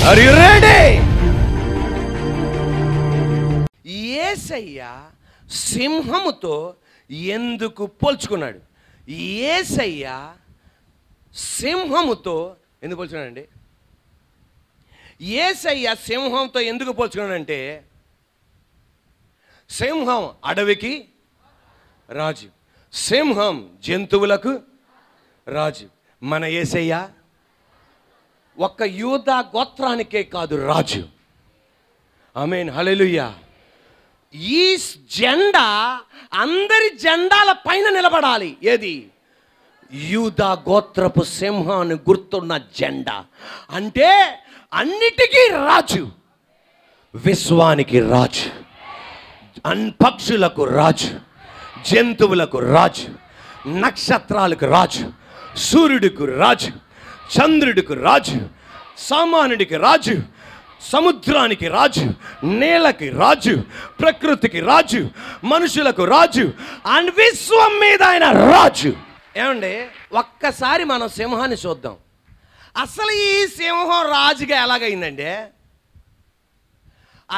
Are you ready? Yesayya సింహముతో ఎందుకు పోల్చుకున్నాడు? యేసయ్య సింహముతో ఎందుకు పోల్చుకున్నాడండి? యేసయ్య సింహంతో ఎందుకు పోల్చుకున్నాడంటే, సింహం అడవికి రాజు, సింహం జంతువులకు రాజు. మన యేసయ్య ఒక్క యూదా గోత్రానికే కాదు రాజు. ఆమేన్, హల్లెలూయా. ఈ జెండా అందరి జెండాల పైన నిలబడాలి. ఏది? యూదా గోత్రపు సింహాన్ని గుర్తున్న జెండా. అంటే అన్నిటికీ రాజు, విశ్వానికి రాజు, పక్షులకు రాజు, జంతువులకు రాజు, నక్షత్రాలకు రాజు, సూర్యుడికి రాజు, చంద్రుడికి రాజు, సామాన్యుడికి రాజు, సముద్రానికి రాజు, నేలకి రాజు, ప్రకృతికి రాజు, మనుషులకు రాజు, అండ్ విశ్వం మీద ఆయన రాజు. ఏమండి, ఒక్కసారి మనం సింహాన్ని చూద్దాం. అసలు ఈ సింహం రాజుగా ఎలాగైందండి?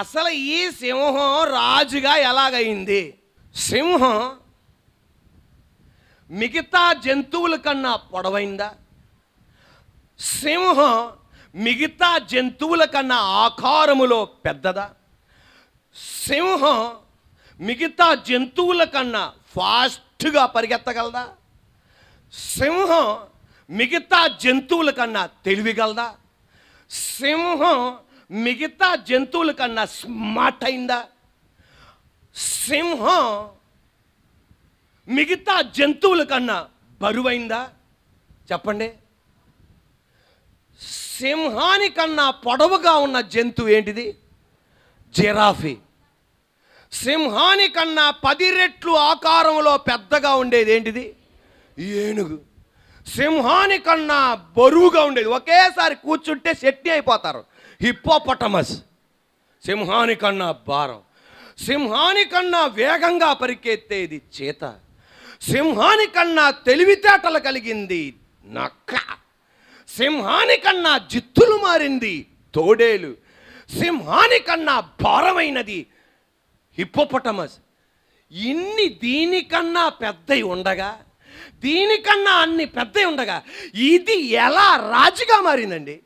అసలు ఈ సింహం రాజుగా ఎలాగైంది? సింహం మిగతా జంతువుల కన్నా పొడవైందా? సింహం మిగతా జంతువుల కన్నా ఆకారములో పెద్దదా? సింహం మిగతా జంతువుల కన్నా ఫాస్ట్గా పరిగెత్తగలదా? సింహం మిగతా జంతువుల కన్నా తెలివిగలదా? సింహం మిగతా జంతువుల కన్నా స్మార్ట్ అయిందా? సింహం మిగతా జంతువుల కన్నా బరువైందా? చెప్పండి. సింహానికన్నా పొడవుగా ఉన్న జంతువు ఏంటిది? జిరాఫీ. సింహానికన్నా 10 రెట్లు ఆకారంలో పెద్దగా ఉండేది ఏంటిది? ఏనుగు. సింహానికన్నా బరువుగా ఉండేది, ఒకేసారి కూర్చుంటే శెట్టి అయిపోతారు, హిప్పోపటమస్. సింహానికన్నా భారం. సింహానికన్నా వేగంగా పరిగెత్తేది చీత. సింహానికన్నా తెలివితేటలు కలిగింది నక్క. సింహానికన్నా జిత్తులు మారింది తోడేలు. సింహానికన్నా భారమైనది హిప్పోపటమస్. ఇన్ని దీనికన్నా పెద్దవి ఉండగా, దీనికన్నా అన్ని పెద్దవి ఉండగా ఇది ఎలా రాజుగా మారిందండి?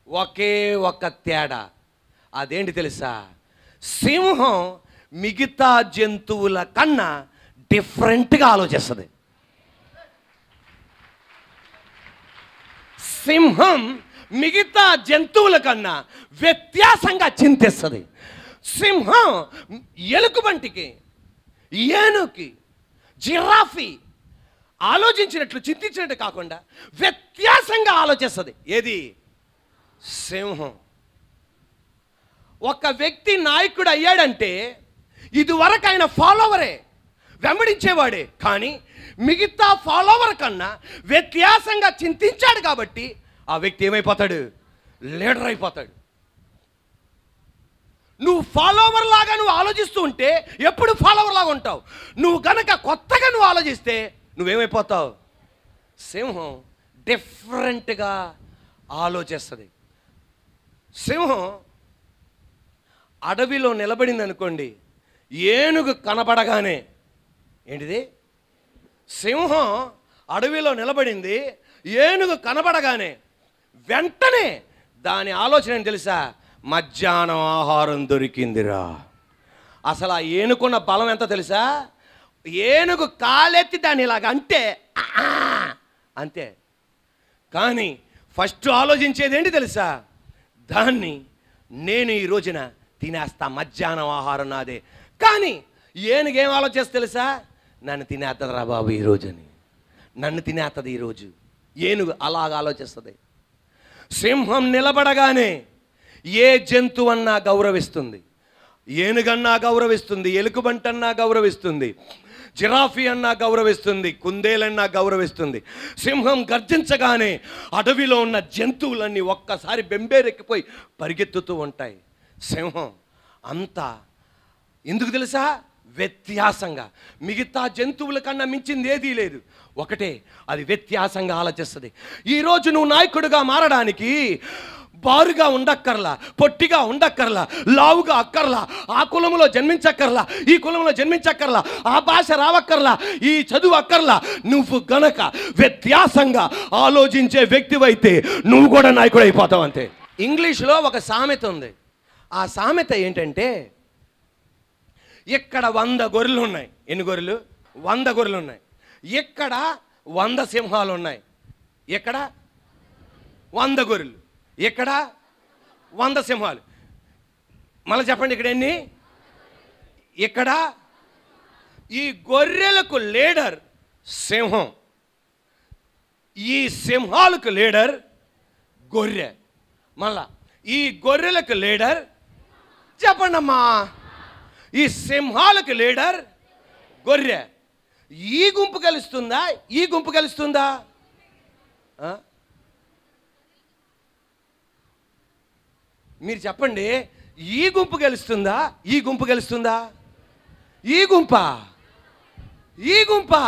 ఒకే ఒక తేడా. అదేంటి తెలుసా? సింహం మిగతా జంతువుల కన్నా డిఫరెంట్గా ఆలోచిస్తుంది. సింహం మిగతా జంతువుల కన్నా వ్యత్యాసంగా చింతిస్తుంది. సింహం ఎలుగుబంటికి, ఏనుగుకి, జిరాఫీ ఆలోచించినట్లు చింతించినట్టు కాకుండా వ్యత్యాసంగా ఆలోచిస్తుంది. ఏది? సింహం. ఒక వ్యక్తి నాయకుడు అయ్యాడంటే ఇదివరకు ఆయన ఫాలోవరే, వెంబడించేవాడే. కానీ మిగతా ఫాలోవర్ కన్నా వ్యత్యాసంగా చింతించాడు కాబట్టి ఆ వ్యక్తి ఏమైపోతాడు? లీడర్ అయిపోతాడు. నువ్వు ఫాలోవర్ లాగా నువ్వు ఆలోచిస్తూ ఉంటే ఎప్పుడు ఫాలోవర్ లాగా ఉంటావు. నువ్వు గనక కొత్తగా నువ్వు ఆలోచిస్తే నువ్వేమైపోతావు? సింహం డిఫరెంట్గా ఆలోచిస్తుంది. సింహం అడవిలో నిలబడింది అనుకోండి, ఏనుగు కనబడగానే ఏంటిది? సింహం అడవిలో నిలబడింది, ఏనుగు కనబడగానే వెంటనే దాని ఆలోచన ఏంటి తెలుసా? మధ్యాహ్నం ఆహారం దొరికిందిరా. అసలు ఆ ఏనుకున్న బలం ఎంత తెలుసా? ఏనుగు కాలెత్తి దాన్ని ఇలాగ అంటే అంతే. కానీ ఫస్ట్ ఆలోచించేది ఏంటి తెలుసా? దాన్ని నేను ఈ రోజున తినేస్తా, మధ్యాహ్నం ఆహారం నాదే. కానీ ఏనుగేం ఆలోచిస్తే తెలుసా? నన్ను తినేస్తుందిరా బాబు ఈరోజు అని, నన్ను తినేస్తుంది ఈరోజు. ఏనుగు అలాగ ఆలోచిస్తుంది. సింహం నిలబడగానే ఏ జంతువు అన్నా గౌరవిస్తుంది. ఏనుగన్నా గౌరవిస్తుంది, ఎలుకబంటన్నా గౌరవిస్తుంది, జిరాఫీ అన్నా గౌరవిస్తుంది, కుందేలన్నా గౌరవిస్తుంది. సింహం గర్జించగానే అడవిలో ఉన్న జంతువులన్నీ ఒక్కసారి బెంబేరెక్కిపోయి పరిగెత్తుతూ ఉంటాయి. సింహం అంతా ఎందుకు తెలుసా? వ్యత్యాసంగా. మిగతా జంతువుల కన్నా మించింది ఏదీ లేదు. ఒకటే, అది వ్యత్యాసంగా ఆలోచిస్తుంది. ఈరోజు నువ్వు నాయకుడిగా మారడానికి బారుగా ఉండక్కర్లా, పొట్టిగా ఉండక్కర్లా, లావుగా అక్కర్లా, ఆ కులంలో జన్మించక్కర్లా, ఈ కులంలో జన్మించక్కర్లా, ఆ భాష రావక్కర్లా, ఈ చదువు అక్కర్లా. నువ్వు గనక వ్యత్యాసంగా ఆలోచించే వ్యక్తివైతే నువ్వు కూడా నాయకుడు అయిపోతావు అంతే. ఇంగ్లీష్లో ఒక సామెత ఉంది. ఆ సామెత ఏంటంటే, ఇక్కడ 100 గొర్రెలు ఉన్నాయి. ఎన్ని గొర్రెలు? 100 గొర్రెలు ఉన్నాయి. ఇక్కడ 100 సింహాలు ఉన్నాయి. ఇక్కడ 100 గొర్రెలు, ఇక్కడ 100 సింహాలు. మళ్ళీ చెప్పండి, ఇక్కడ ఎన్ని? ఇక్కడ ఈ గొర్రెలకు లీడర్ సింహం, ఈ సింహాలకు లీడర్ గొర్రె. మళ్ళా ఈ గొర్రెలకు లీడర్, చెప్పండి అమ్మా, ఈ సింహాలకు లీడర్ గొర్రె. ఈ గుంపు కలుస్తుందా? ఈ గుంపు కలుస్తుందా? మీరు చెప్పండి, ఈ గుంపు గెలుస్తుందా? ఈ గుంపు గెలుస్తుందా? ఈ గుంపా? ఈ గుంపా?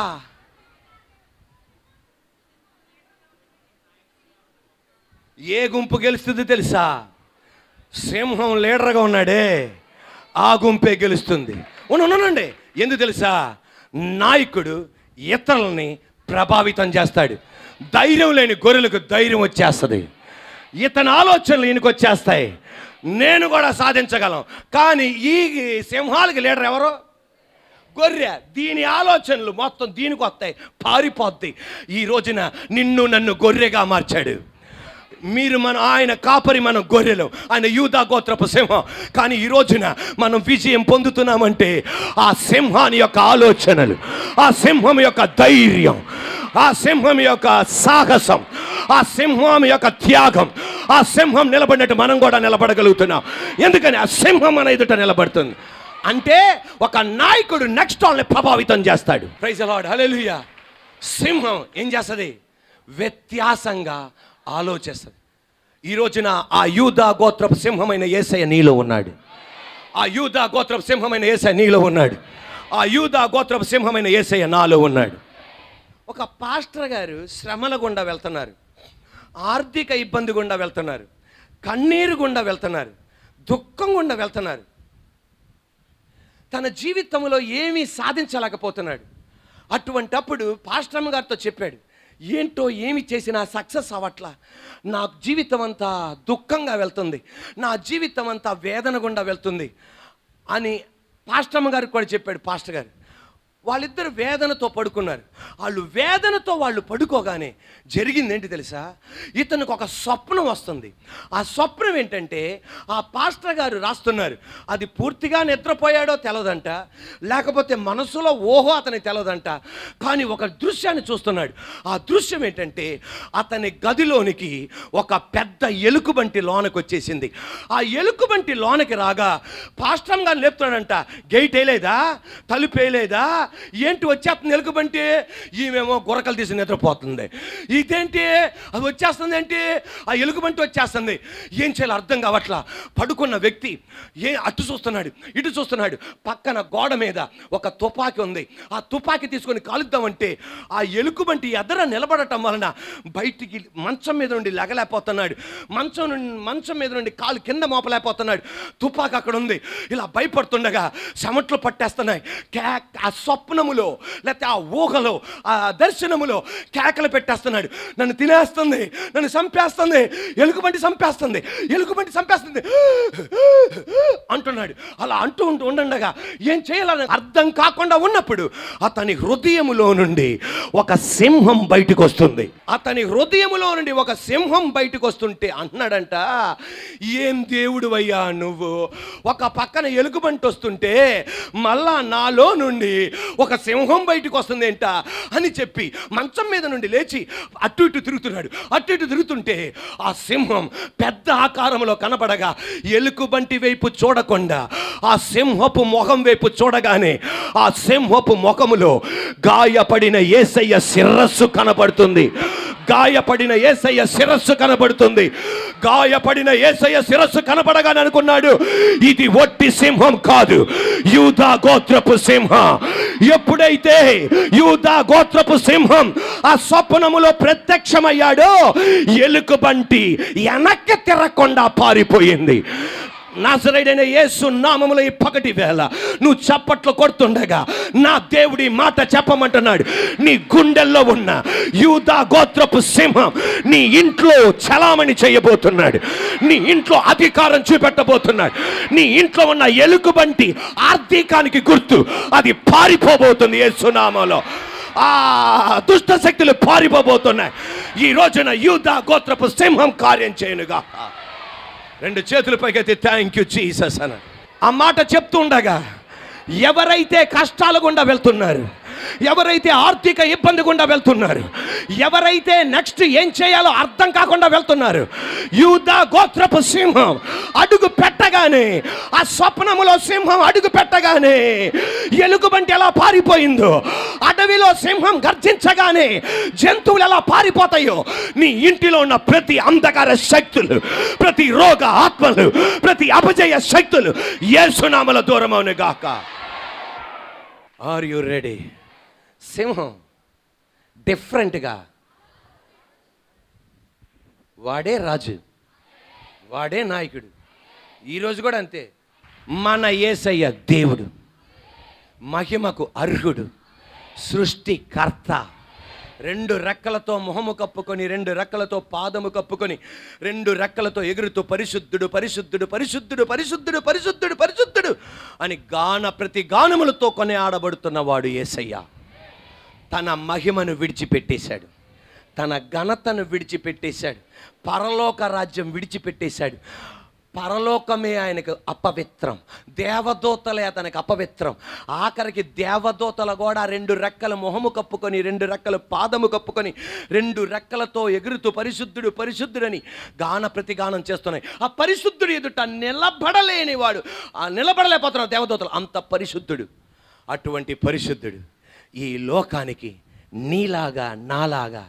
ఏ గుంపు గెలుస్తుంది తెలుసా? సింహం లీడర్గా ఉన్నాడే, ఆ గుంపే గెలుస్తుంది. ఉండండి, ఎందుకు తెలుసా? నాయకుడు ఇతరులని ప్రభావితం చేస్తాడు. ధైర్యం లేని గొర్రెలకు ధైర్యం వచ్చేస్తుంది. ఇతని ఆలోచనలు ఈయనకు వచ్చేస్తాయి. నేను కూడా సాధించగలం. కానీ ఈ సింహాలకి లీడర్ ఎవరు? గొర్రె. దీని ఆలోచనలు మొత్తం దీనికి వస్తాయి, పారిపోద్ది. ఈ రోజున నిన్ను నన్ను గొర్రెగా మార్చాడు. ఆయన కాపరి, మనం గొర్రెలు. ఆయన యూదా గోత్రపు సింహం. కానీ ఈ రోజున మనం విజయం పొందుతున్నామంటే ఆ సింహాని యొక్క ఆలోచనలు, ఆ సింహం యొక్క ధైర్యం, ఆ సింహం యొక్క సాహసం, ఆ సింహం యొక్క త్యాగం. ఆ సింహం నిలబడినట్టు మనం కూడా నిలబడగలుగుతున్నాం. ఎందుకని ఆ సింహం మన ఎదుట నిలబడుతుంది అంటే ఒక నాయకుడు నెక్స్ట్ వాళ్ళని ప్రభావితం చేస్తాడు. ప్రైజ్ ది లార్డ్, హల్లెలూయా. సింహం ఏం చేస్తుంది? వ్యత్యాసంగా ఆలోచిస్తుంది. ఈ రోజున ఆ యూదా గోత్రపు సింహమైన యేసయ్య నీలో ఉన్నాడు. ఆ యూదా గోత్రపు సింహమైన యేసయ్య నీలో ఉన్నాడు. ఆ యూదా గోత్రపు సింహమైన యేసయ్య నాలో ఉన్నాడు. ఒక పాస్టర్ గారు శ్రమల గుండా వెళ్తున్నారు, ఆర్థిక ఇబ్బంది గుండా వెళ్తున్నారు, కన్నీరు గుండా వెళ్తున్నారు, దుఃఖం గుండా వెళ్తున్నారు. తన జీవితంలో ఏమీ సాధించలేకపోతున్నాడు. అటువంటప్పుడు పాస్టర్ గారితో చెప్పాడు, ఏంటో ఏమి చేసినా సక్సెస్ అవ్వట్లా, నా జీవితం అంతా దుఃఖంగా వెళ్తుంది, నా జీవితం అంతా వేదన గుండా వెళ్తుంది అని పాస్టర్ గారికి కూడా చెప్పాడు. పాస్టర్ గారు వాళ్ళిద్దరు వేదనతో పడుకున్నారు. వాళ్ళు వేదనతో వాళ్ళు పడుకోగానే జరిగింది ఏంటి తెలుసా? ఇతనికి ఒక స్వప్నం వస్తుంది. ఆ స్వప్నం ఏంటంటే, ఆ పాస్టర్ గారు రాస్తున్నారు, అది పూర్తిగా నిద్రపోయాడో తెలదంట, లేకపోతే మనసులో ఓహో అతనికి తెలదంట. కానీ ఒక దృశ్యాన్ని చూస్తున్నాడు. ఆ దృశ్యం ఏంటంటే, అతని గదిలోనికి ఒక పెద్ద ఎలుకబంటి లోనకి వచ్చేసింది. ఆ ఎలుకబంటి లోనకి రాగా పాస్టర్ గారు లేపుతాడంట, గేట్ వేయలేదా, తలుపు వేయలేదా, ఏంటి వచ్చేస్తుంది ఎలుకబంటి? ఈమెమో గురకలు తీసి నిద్రపోతుంది. ఇదేంటి అది వచ్చేస్తుంది ఏంటి? ఆ ఎలుకబంటి వచ్చేస్తుంది. ఏం చేయాలో అర్థం కావట్లా. పడుకున్న వ్యక్తి అటు చూస్తున్నాడు, ఇటు చూస్తున్నాడు. పక్కన గోడ మీద ఒక తుపాకీ ఉంది. ఆ తుపాకీ తీసుకొని కాలుద్దామంటే ఆ ఎలుకబంటి ఎదర నిలబడటం వలన బయటికి మంచం మీద నుండి లెగలేకపోతున్నాడు. మంచం మీద నుండి కాలు కింద మోపలేకపోతున్నాడు. తుపాకీ అక్కడ ఉంది. ఇలా భయపడుతుండగా చెమట్లు పట్టేస్తున్నాయి. ఆ స్వప్నములో లేకపోతే ఆ ఊహలో, ఆ దర్శనములో కేకలు పెట్టేస్తున్నాడు, నన్ను తినేస్తుంది, నన్ను చంపేస్తుంది, ఎలుకబంటి చంపేస్తుంది, ఎలుకబంటి చంపేస్తుంది అంటున్నాడు. అలా అంటూ ఉండగా ఏం చేయాలని అర్థం కాకుండా ఉన్నప్పుడు అతని హృదయములో నుండి ఒక సింహం బయటకు వస్తుంది. అతని హృదయములో నుండి ఒక సింహం బయటకు వస్తుంటే అన్నాడంట, ఏం దేవుడు అయ్యా నువ్వు, ఒక పక్కన ఎలుకబంటి వస్తుంటే మళ్ళా నాలో నుండి ఒక సింహం బయటకు వస్తుంది ఏంట అని చెప్పి మంచం మీద నుండి లేచి అటు ఇటు తిరుగుతున్నాడు. అటు ఇటు తిరుగుతుంటే ఆ సింహం పెద్ద ఆకారంలో కనబడగా ఎలుకబంటి వైపు చూడకుండా ఆ సింహపు ముఖం వైపు చూడగానే ఆ సింహపు ముఖములో గాయపడిన యేసయ్య శిరస్సు కనబడుతుంది. గాయపడిన యేసయ్య శిరస్సు కనబడుతుంది. గాయపడిన యేసయ్య శిరస్సు కనబడగానే అనుకున్నాడు, ఇది ఒట్టి సింహం కాదు, యూదా గోత్రపు సింహం. ఎప్పుడైతే యూదా గోత్రపు సింహం ఆ స్వప్నములో ప్రత్యక్షమయ్యాడో, ఎలుకబంటి వెనక్కి తిరగకుండా పారిపోయింది. నజరేయుడైన యేసు నామములో ఈ పగటి వేళ నువ్వు చప్పట్లు కొడుతుండగా నా దేవుడి మాట చెప్పమంటున్నాడు. నీ గుండెల్లో ఉన్న యూదా గోత్రపు సింహం నీ ఇంట్లో చలామణి చేయబోతున్నాడు. నీ ఇంట్లో అధికారం చూపెట్టబోతున్నాడు. నీ ఇంట్లో ఉన్న ఎలుకబంటి ఆర్థికానికి గుర్తు, అది పారిపోబోతుంది యేసు నామములో. ఆ దుష్ట శక్తులు పారిపోబోతున్నాయి. ఈ రోజున యూదా గోత్రపు సింహం కార్యం చేయనుగా. రెండు చేతుల పైకైతే థ్యాంక్ యూ జీసస్ అన్న. ఆ మాట చెప్తుండగా ఎవరైతే కష్టాల గుండా వెళ్తున్నారు, ఎవరైతే ఆర్థిక ఇబ్బంది గుండా వెళ్తున్నారు, ఎవరైతే నెక్స్ట్ ఏం చేయాలో అర్థం కాకుండా వెళ్తున్నారు, యూదా గోత్రపు సింహం అడుగు పెట్టగానే, ఆ స్వప్నములో సింహం అడుగు పెట్టగానే ఎలుగుబంటి ఎలా పారిపోయిందో, అడవిలో సింహం గర్జించగానే జంతువులు ఎలా పారిపోతాయో, నీ ఇంటిలో ఉన్న ప్రతి అంధకార శక్తులు, ప్రతి రోగ ఆత్మలు, ప్రతి అపజయ శక్తులు యేసు నామములో దూరమవును గాక. Are you ready? సింహం డిఫరెంట్గా, వాడే రాజు, వాడే నాయకుడు. ఈరోజు కూడా అంతే. మన యేసయ్య దేవుడు, మహిమకు అర్హుడు, సృష్టికర్త. రెండు రెక్కలతో మొహము కప్పుకొని, రెండు రెక్కలతో పాదము కప్పుకొని, రెండు రెక్కలతో ఎగురుతూ పరిశుద్ధుడు పరిశుద్ధుడు పరిశుద్ధుడు పరిశుద్ధుడు పరిశుద్ధుడు పరిశుద్ధుడు అని ప్రతి గానములతో కొనే ఆడబడుతున్నవాడు యేసయ్య. తన మహిమను విడిచిపెట్టేశాడు, తన ఘనతను విడిచిపెట్టేశాడు, పరలోక రాజ్యం విడిచిపెట్టేశాడు. పరలోకమే ఆయనకు అపవిత్రం, దేవదూతలే అతనికి అపవిత్రం. ఆఖరికి దేవదూతలు కూడా రెండు రెక్కల మొహము కప్పుకొని, రెండు రెక్కల పాదము కప్పుకొని, రెండు రెక్కలతో ఎగురుతూ పరిశుద్ధుడు పరిశుద్ధుడని ప్రతిగానం చేస్తున్నాయి. ఆ పరిశుద్ధుడు ఎదుట నిలబడలేని వాడు, నిలబడలేకపోతున్నాడు దేవదూతలు, అంత పరిశుద్ధుడు. అటువంటి పరిశుద్ధుడు ఈ లోకానికి నీలాగా నాలాగా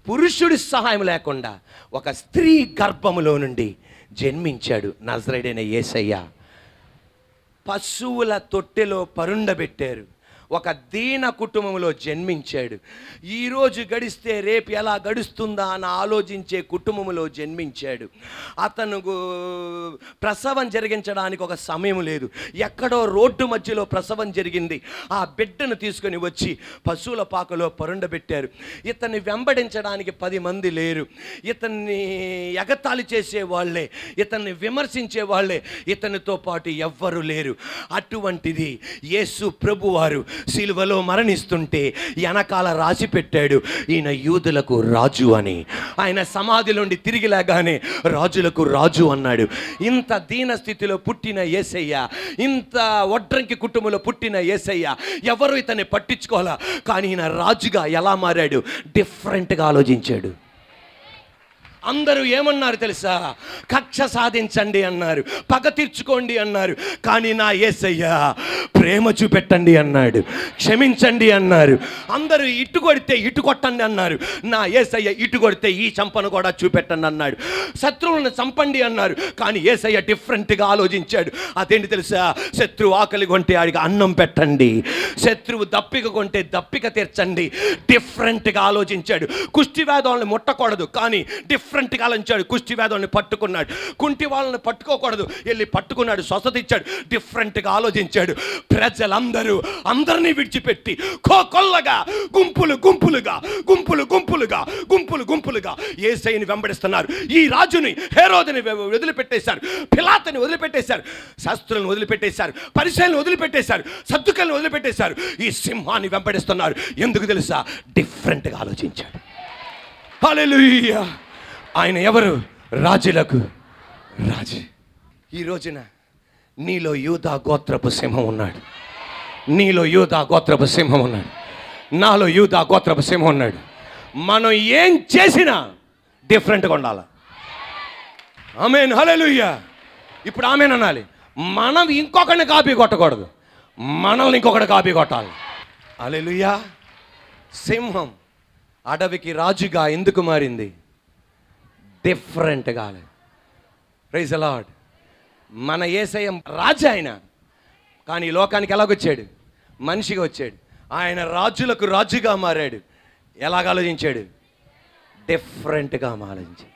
పురుషుడి సహాయం లేకుండా ఒక స్త్రీ గర్భములో నుండి జన్మించాడు నజరేయుడైన యేసయ్య. పశువుల తొట్టెలో పరుండబెట్టారు, ఒక దీన కుటుంబంలో జన్మించాడు. ఈరోజు గడిస్తే రేపు ఎలా గడుస్తుందా అని ఆలోచించే కుటుంబంలో జన్మించాడు. అతను ప్రసవం జరిగించడానికి ఒక సమయం లేదు, ఎక్కడో రోడ్డు మధ్యలో ప్రసవం జరిగింది. ఆ బిడ్డను తీసుకొని వచ్చి పశువుల పాకలో పరుండబెట్టారు. ఇతన్ని వెంబడించడానికి 10 మంది లేరు, ఇతన్ని ఎగతాళి చేసేవాళ్లే, ఇతన్ని విమర్శించే వాళ్ళే ఇతనితో పాటు ఎవ్వరు లేరు. అటువంటిది యేసు ప్రభువారు సిలువలో మరణిస్తుంటే వెనకాల రాసి పెట్టాడు, ఈయన యూదులకు రాజు అని. ఆయన సమాధిలోండి తిరిగి లేగానే రాజులకు రాజు అన్నాడు. ఇంత దీన స్థితిలో పుట్టిన యేసయ్య, ఇంత వడ్రంకి కుటుంబంలో పుట్టిన యేసయ్య ఎవరు ఇతన్ని పట్టించుకోవాలా, కానీ ఈయన రాజుగా ఎలా మారాడు, డిఫరెంట్గా ఆలోచించాడు. అందరూ ఏమన్నారు తెలుసా? కక్ష సాధించండి అన్నారు, పగ తీర్చుకోండి అన్నారు. కానీ నా యేసయ్య ప్రేమ చూపెట్టండి అన్నాడు, క్షమించండి అన్నారు. అందరూ ఇటు కొడితే ఇటు కొట్టండి అన్నారు, నా యేసయ్య ఇటు కొడితే ఈ చంపను కూడా చూపెట్టండి అన్నాడు. శత్రువులను చంపండి అన్నారు, కానీ యేసయ్య డిఫరెంట్గా ఆలోచించాడు. అదేంటి తెలుసా? శత్రువు ఆకలి కొంటే ఆడికి అన్నం పెట్టండి, శత్రువు దప్పిక కొంటే దప్పిక తీర్చండి. డిఫరెంట్గా ఆలోచించాడు. కుష్టి వేదాలను ముట్టకూడదు, కానీ డిఫరెంట్గా ఆలోచించాడు. కుష్టి వేదాలను పట్టుకున్నాడు, కుంటి వాళ్ళని పట్టుకోకూడదు, వెళ్ళి పట్టుకున్నాడు, స్వస్థత ఇచ్చాడు. డిఫరెంట్గా ఆలోచించాడు. ప్రజలందరూ అందరినీ విడిచిపెట్టి కొల్లగా గుంపులు గుంపులుగా గుంపులు గుంపులుగా గుంపులు గుంపులుగా యేసయ్యని వెంబడిస్తున్నారు. ఈ రాజుని హేరోదుని వదిలిపెట్టేశారు, పిలాతుని వదిలిపెట్టేశారు, శాస్త్రులను వదిలిపెట్టేశారు, పరిసయ్యులను వదిలిపెట్టేశారు, సద్దుకలను వదిలిపెట్టేశారు. ఈ సింహాన్ని వెంబడిస్తున్నారు. ఎందుకు తెలుసా? డిఫరెంట్గా ఆలోచించాడు. హల్లెలూయా! ఆయన ఎవరు? రాజులకు రాజు. ఈ రోజున నీలో యూదా గోత్రపు సింహం ఉన్నాడు, నీలో యూదా గోత్రపు సింహం ఉన్నాడు, నాలో యూదా గోత్రపు సింహం ఉన్నాడు. మనం ఏం చేసినా డిఫరెంట్గా ఉండాలి. ఆమేన్, హల్లెలూయా. ఇప్పుడు ఆమేన్ అనాలి. మనం ఇంకొకరిని కాపీ కొట్టకూడదు, మనల్ని ఇంకొకటి కాపీ కొట్టాలి. హల్లెలూయా. సింహం అడవికి రాజుగా ఎందుకు మారింది? డిఫరెంట్గా. Praise the Lord. మన యేసయ్య రాజు ఆయన, కానీ ఈ లోకానికి ఎలాగొచ్చాడు? మనిషిగా వచ్చాడు. ఆయన రాజులకు రాజుగా మారాడు. ఎలాగ ఆలోచించాడు? డిఫరెంట్గా ఆలోచించాడు.